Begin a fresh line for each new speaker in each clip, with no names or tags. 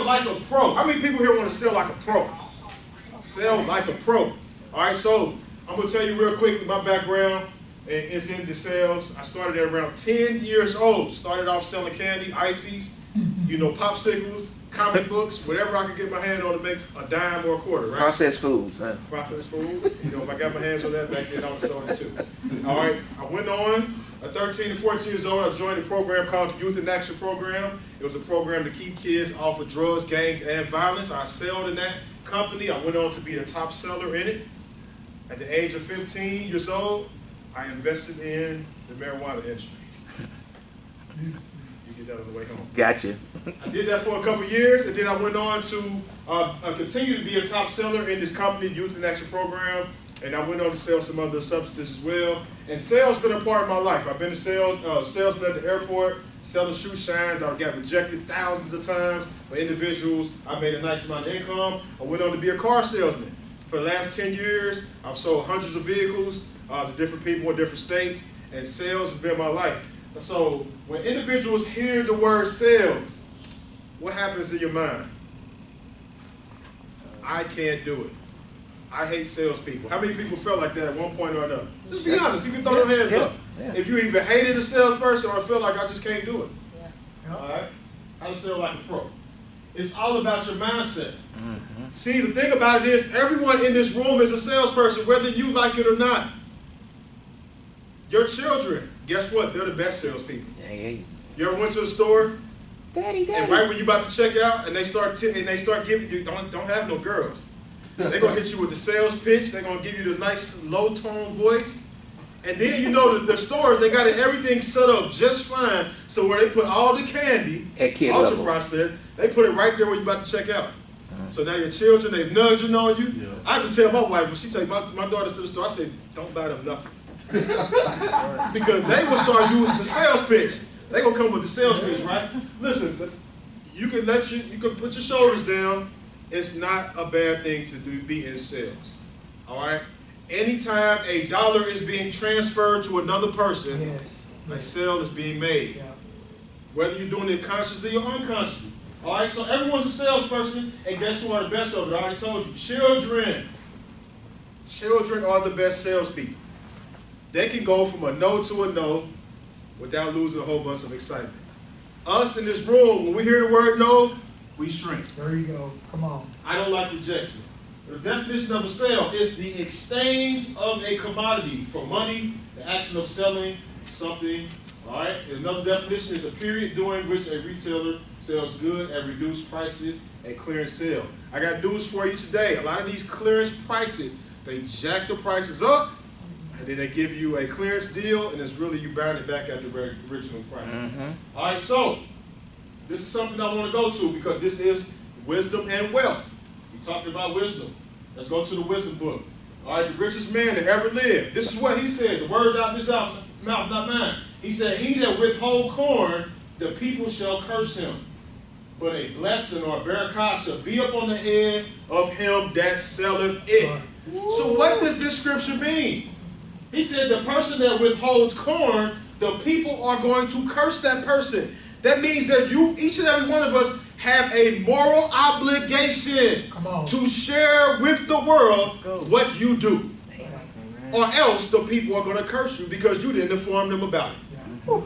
sell like a pro. How many people here want to sell like a pro? Sell like a pro. All right, so I'm going to tell you real quick my background is in the sales. I started at around 10 years old. Started off selling candy, ices, you know, popsicles, comic books, whatever I could get my hand on to make a dime or a quarter, right?
Processed foods, huh?
Processed food. You know, if I got my hands on that back then, I was selling it too. All right, I went on. At 13 and 14 years old, I joined a program called the Youth in Action Program. It was a program to keep kids off of drugs, gangs, and violence. I excelled in that company. I went on to be the top seller in it. At the age of 15 years old, I invested in the marijuana industry. You get that on the way home.
Gotcha.
I did that for a couple of years, and then I went on to continue to be a top seller in this company, Youth in Action Program, and I went on to sell some other substances as well. And sales has been a part of my life. I've been a salesman at the airport, selling shoe shines. I got rejected thousands of times for individuals. I made a nice amount of income. I went on to be a car salesman. For the last 10 years, I've sold hundreds of vehicles to different people in different states, and sales has been my life. So when individuals hear the word sales, what happens in your mind? I can't do it. I hate salespeople. How many people felt like that at one point or another? Just be honest. You can throw your hands up. If you even hated a salesperson or felt like I just can't do it. All right? How to sell like a pro. It's all about your mindset. See, the thing about it is, everyone in this room is a salesperson, whether you like it or not. Your children, guess what? They're the best salespeople. You ever went to the store?
Daddy.
And right when you're about to check out, and they start giving you, don't have no girls. They're going to hit you with the sales pitch. They're going to give you the nice low-tone voice. And then, you know, the stores, they got everything set up just fine. So where they put all the candy, ultra-processed, they put it right there where you're about to check out. So now your children, they've nudging on you. Yeah. I can tell my wife, when she take my daughter to the store, I say, don't buy them nothing. Because they will start using the sales pitch. They're going to come with the sales pitch, right? Listen, you can put your shoulders down. It's not a bad thing to be in sales, all right? Anytime a dollar is being transferred to another person, a sale is being made. Yeah. Whether you're doing it consciously or unconsciously. All right, so everyone's a salesperson, and guess who are the best of it? I already told you, children. Children are the best salespeople. They can go from a no to a no without losing a whole bunch of excitement. Us in this room, when we hear the word no, we shrink.
There you go. Come on.
I don't like rejection. The definition of a sale is the exchange of a commodity for money, the action of selling something. All right. And another definition is a period during which a retailer sells goods at reduced prices and clearance sale. I got news for you today. A lot of these clearance prices, they jack the prices up, and then they give you a clearance deal, and it's really you buying it back at the original price. All right. So this is something I want to go to because this is wisdom and wealth. We talked about wisdom. Let's go to the wisdom book. All right, the richest man that ever lived. This is what he said. The words out this mouth, not mine. He said, he that withhold corn, the people shall curse him. But a blessing or a barakah shall be up on the head of him that selleth it. So what does this scripture mean? He said the person that withholds corn, the people are going to curse that person. That means that each and every one of us, have a moral obligation to share with the world what you do. Or else the people are going to curse you because you didn't inform them about it.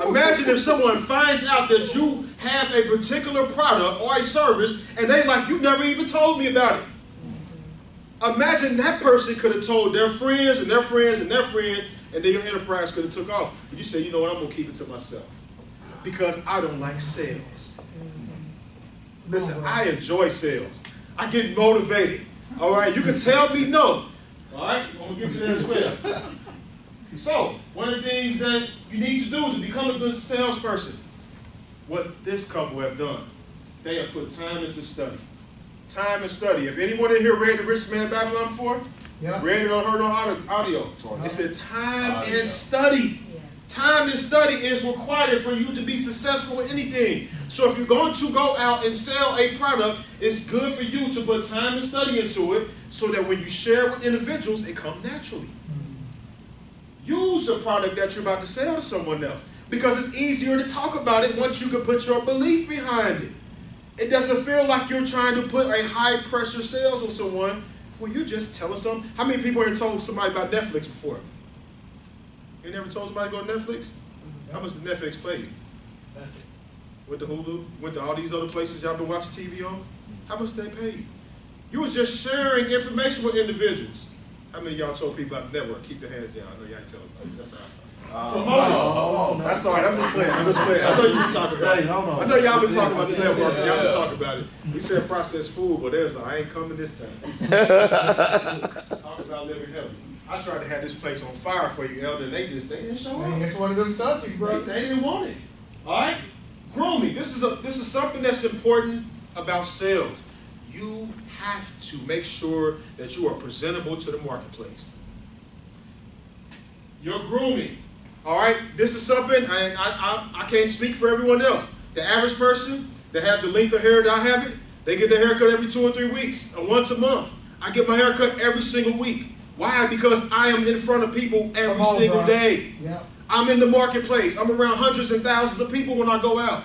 Imagine if someone finds out that you have a particular product or a service and they like, you never even told me about it. Imagine that person could have told their friends and their friends and their friends, and then your enterprise could have took off. But you say, you know what, I'm going to keep it to myself because I don't like sales. Listen, I enjoy sales. I get motivated. All right, you can tell me no. All right, I'm going to get to that as well. So, one of the things that you need to do is to become a good salesperson. What this couple have done, they have put time into study. Time and study. If anyone in here read The Richest Man in Babylon before, read it or heard on audio, it said time and study. Time and study is required for you to be successful in anything. So if you're going to go out and sell a product, it's good for you to put time and study into it so that when you share with individuals, it comes naturally. Use the product that you're about to sell to someone else because it's easier to talk about it once you can put your belief behind it. It doesn't feel like you're trying to put a high pressure sales on someone. Well, you're just telling some. How many people here told somebody about Netflix before? You never told somebody to go to Netflix? How much did Netflix pay you? Went to Hulu? Went to all these other places y'all been watching TV on? How much did they pay you? You was just sharing information with individuals. How many of y'all told people about the network? Keep your hands down. I know y'all ain't telling me. That's all right. That's all right. I'm just playing. I know you've been talking about it. I know y'all been talking about the network. Y'all been talking about it. He said processed food, but there's I ain't coming this time. Talk about living healthy. I tried to have this place on fire for you, Elder, and they didn't show up.
That's one of them subjects, bro.
They didn't want it. All right? Grooming. This is something that's important about sales. You have to make sure that you are presentable to the marketplace. Your grooming. All right? This is something, I can't speak for everyone else. The average person that have the length of hair that I have it, they get their haircut every 2 or 3 weeks, or once a month. I get my haircut every single week. Why? Because I am in front of people every single day.
Yeah.
I'm in the marketplace. I'm around hundreds and thousands of people when I go out.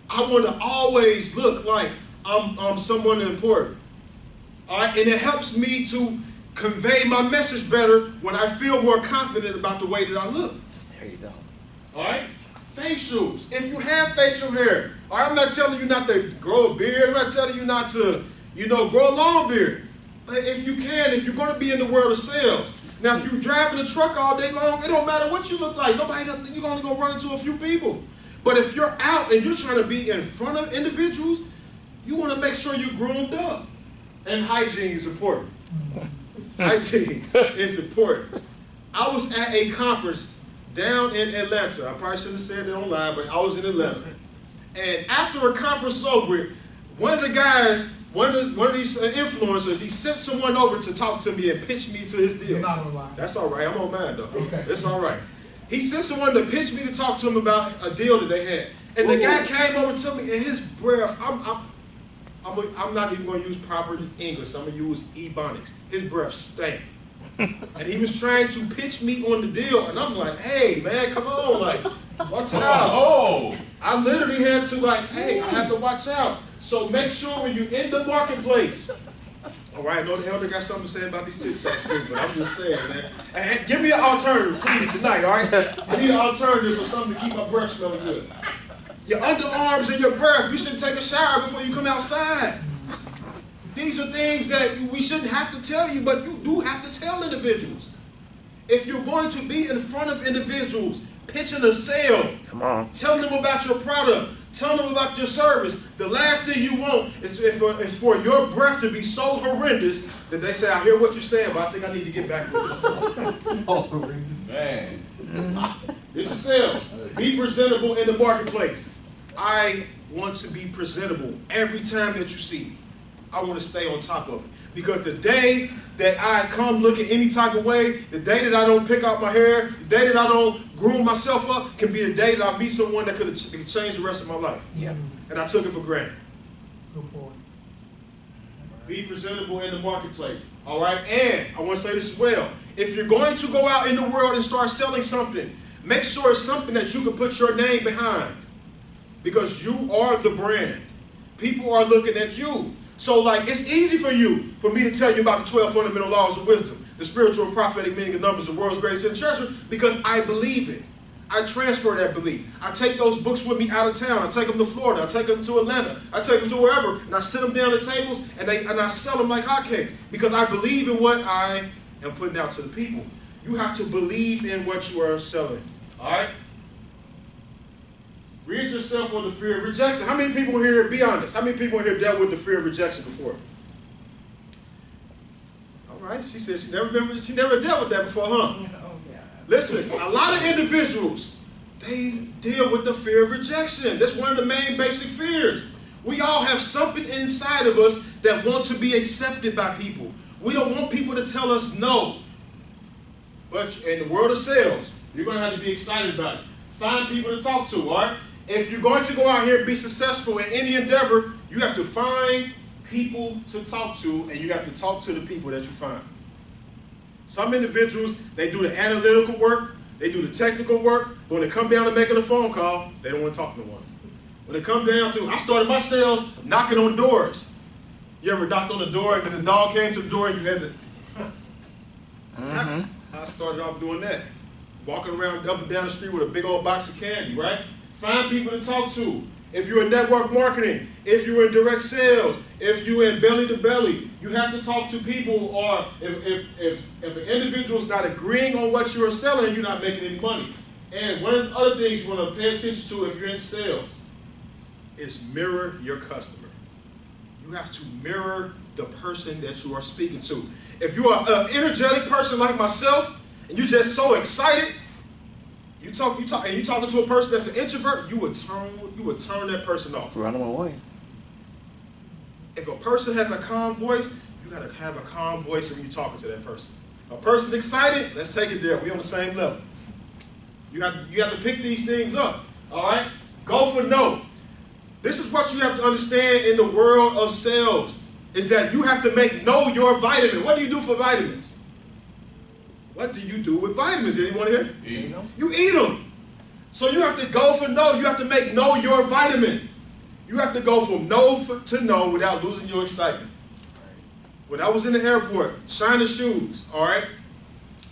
I want to always look like I'm someone important. All right? And it helps me to convey my message better when I feel more confident about the way that I look.
There you go.
All right? Facials. If you have facial hair, all right, I'm not telling you not to grow a beard. I'm not telling you not to, grow a long beard. But if you can, if you're going to be in the world of sales. Now, if you're driving a truck all day long, it don't matter what you look like. You're only going to run into a few people. But if you're out and you're trying to be in front of individuals, you want to make sure you're groomed up. And hygiene is important. Hygiene is important. I was at a conference down in Atlanta. I probably shouldn't have said that online, but I was in Atlanta. And after a conference was over, one of the guys, one of these influencers, he sent someone over to talk to me and pitch me to his deal.
You're not gonna lie.
That's all right. I'm on mine, though.
Okay.
It's all right. He sent someone to pitch me to talk to him about a deal that they had. And the guy came over to me, and his breath, I'm not even going to use proper English. I'm going to use Ebonics. His breath stank. And he was trying to pitch me on the deal, and I'm like, hey, man, come on, like, watch out.
Oh.
I literally had to, hey, I have to watch out. So make sure when you're in the marketplace, all right, I know the elder got something to say about these TikToks too, but I'm just saying, man. And give me an alternative, please, tonight, all right? I need an alternative for something to keep my breath smelling good. Your underarms and your breath, you shouldn't take a shower before you come outside. These are things that we shouldn't have to tell you, but you do have to tell individuals. If you're going to be in front of individuals, pitching a sale,
Come on.
telling them about your product, telling them about your service, the last thing you want is for your breath to be so horrendous that they say, I hear what you're saying, but I think I need to get back with it.
Man.
This is sales. Be presentable in the marketplace. I want to be presentable every time that you see me. I want to stay on top of it. Because the day that I come looking any type of way, the day that I don't pick out my hair, the day that I don't groom myself up, can be the day that I meet someone that could change the rest of my life.
Yeah.
And I took it for granted.
Good point.
Be presentable in the marketplace. All right? And I want to say this as well. If you're going to go out in the world and start selling something, make sure it's something that you can put your name behind. Because you are the brand. People are looking at you. So, it's easy for me to tell you about the 12 fundamental laws of wisdom, the spiritual and prophetic meaning of numbers, the world's greatest hidden treasure, because I believe it. I transfer that belief. I take those books with me out of town. I take them to Florida. I take them to Atlanta. I take them to wherever, and I sit them down at tables, and I sell them like hotcakes, because I believe in what I am putting out to the people. You have to believe in what you are selling. All right? Rid yourself of the fear of rejection. How many people here, be honest, how many people here dealt with the fear of rejection before? All right, she said she never dealt with that before, huh?
Oh, yeah.
Listen, a lot of individuals, they deal with the fear of rejection. That's one of the main basic fears. We all have something inside of us that want to be accepted by people. We don't want people to tell us no. But in the world of sales, you're going to have to be excited about it. Find people to talk to, all right? If you're going to go out here and be successful in any endeavor, you have to find people to talk to, and you have to talk to the people that you find. Some individuals, they do the analytical work, they do the technical work, but when they come down to making a phone call, they don't want to talk to no one. When it come down to, I started my sales knocking on doors. You ever knocked on the door and then the dog came to the door and you had to, I started off doing that. Walking around up and down the street with a big old box of candy, right? Find people to talk to. If you're in network marketing, if you're in direct sales, if you're in belly to belly, you have to talk to people, or if an individual is not agreeing on what you're selling, you're not making any money. And one of the other things you want to pay attention to if you're in sales is mirror your customer. You have to mirror the person that you are speaking to. If you are an energetic person like myself, and you're just so excited, and you're talking to a person that's an introvert, you would turn that person off.
Run them away.
If a person has a calm voice, you gotta have a calm voice when you're talking to that person. A person's excited, let's take it there. We're on the same level. You have to pick these things up. All right? Go for no. This is what you have to understand in the world of sales, is that you have to make no your vitamin. What do you do for vitamins? What do you do with vitamins? Anyone here?
Eat them.
You eat them. So you have to go for no. You have to make no your vitamin. You have to go from no to no without losing your excitement. When I was in the airport, shining shoes, all right?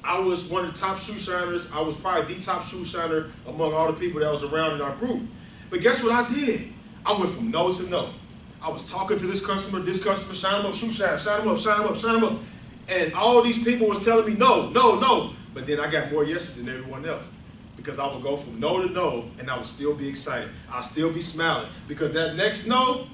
I was one of the top shoe shiners. I was probably the top shoe shiner among all the people that was around in our group. But guess what I did? I went from no to no. I was talking to this customer, shine them up, shoe shine, shine them up, shine them up, shine them up. And all these people was telling me no, no, no. But then I got more yeses than everyone else. Because I would go from no to no, and I would still be excited. I'll still be smiling. Because that next no,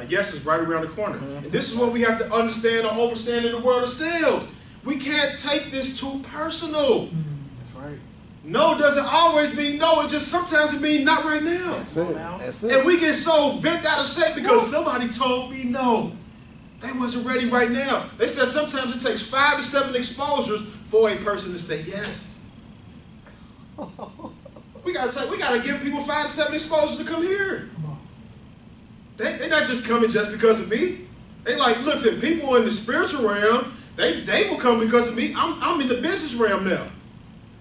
yes is right around the corner. And this is what we have to understand or understand in the world of sales. We can't take this too personal.
That's right.
No doesn't always mean no. It just sometimes it means not right now.
That's it. That's it.
And we get so bent out of shape because somebody told me no. They wasn't ready right now. They said sometimes it takes 5 to 7 exposures for a person to say yes. We gotta give people 5 to 7 exposures to come here. They're not just coming just because of me. They like, look, to people in the spiritual realm, they will come because of me. I'm in the business realm now.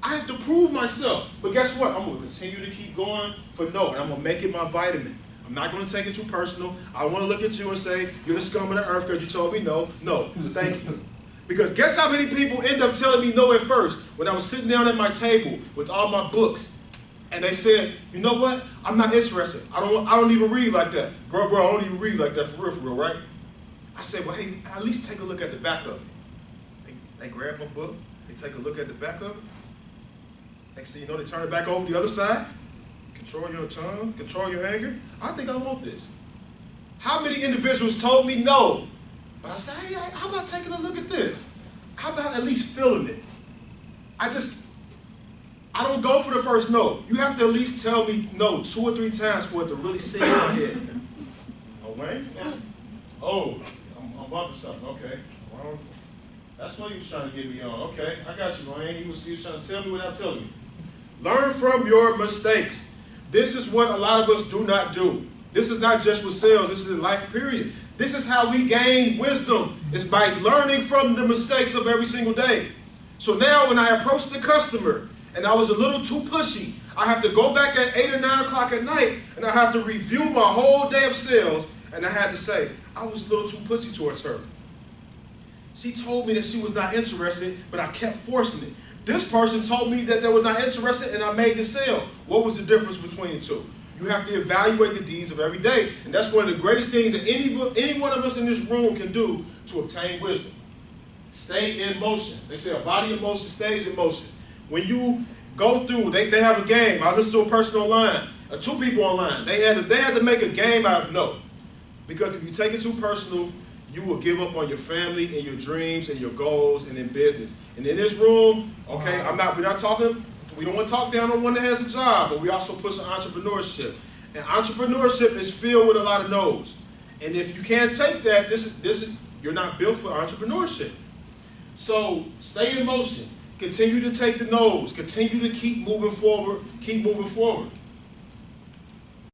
I have to prove myself. But guess what? I'm going to continue to keep going for no, and I'm going to make it my vitamin. I'm not going to take it too personal. I want to look at you and say, you're the scum of the earth because you told me no. No, thank you. Because guess how many people end up telling me no at first when I was sitting down at my table with all my books. And they said, you know what? I'm not interested. I don't even read like that. Bro, I don't even read like that for real, right? I said, well, hey, at least take a look at the back of it. They grab my book. They take a look at the back of it. Next thing you know, they turn it back over the other side. Control your tongue, control your anger. I think I want this. How many individuals told me no? But I said, hey, how about taking a look at this? How about at least feeling it? I don't go for the first no. You have to at least tell me no 2 or 3 times for it to really sink in my head. Oh, Wayne? Oh, I'm bumping something. Okay. Well, that's what he was trying to get me on. Okay, I got you, Wayne. He was trying to tell me without telling me. Learn from your mistakes. This is what a lot of us do not do. This is not just with sales. This is in life, period. This is how we gain wisdom. It's by learning from the mistakes of every single day. So now when I approach the customer and I was a little too pushy, I have to go back at 8 or 9 o'clock at night and I have to review my whole day of sales, and I had to say, I was a little too pushy towards her. She told me that she was not interested, but I kept forcing it. This person told me that they were not interested, and I made the sale. What was the difference between the two? You have to evaluate the deeds of every day, and that's one of the greatest things that any one of us in this room can do to obtain wisdom. Stay in motion. They say a body in motion stays in motion. When you go through, they have a game. I listened to a person online, 2 people online. They had to make a game out of no, because if you take it too personal, you will give up on your family and your dreams and your goals and in business. And in this room, okay, we're not talking, we don't want to talk down on one that has a job, but we also push on entrepreneurship. And entrepreneurship is filled with a lot of no's. And if you can't take that, you're not built for entrepreneurship. So stay in motion. Continue to take the no's. Continue to keep moving forward. Keep moving forward.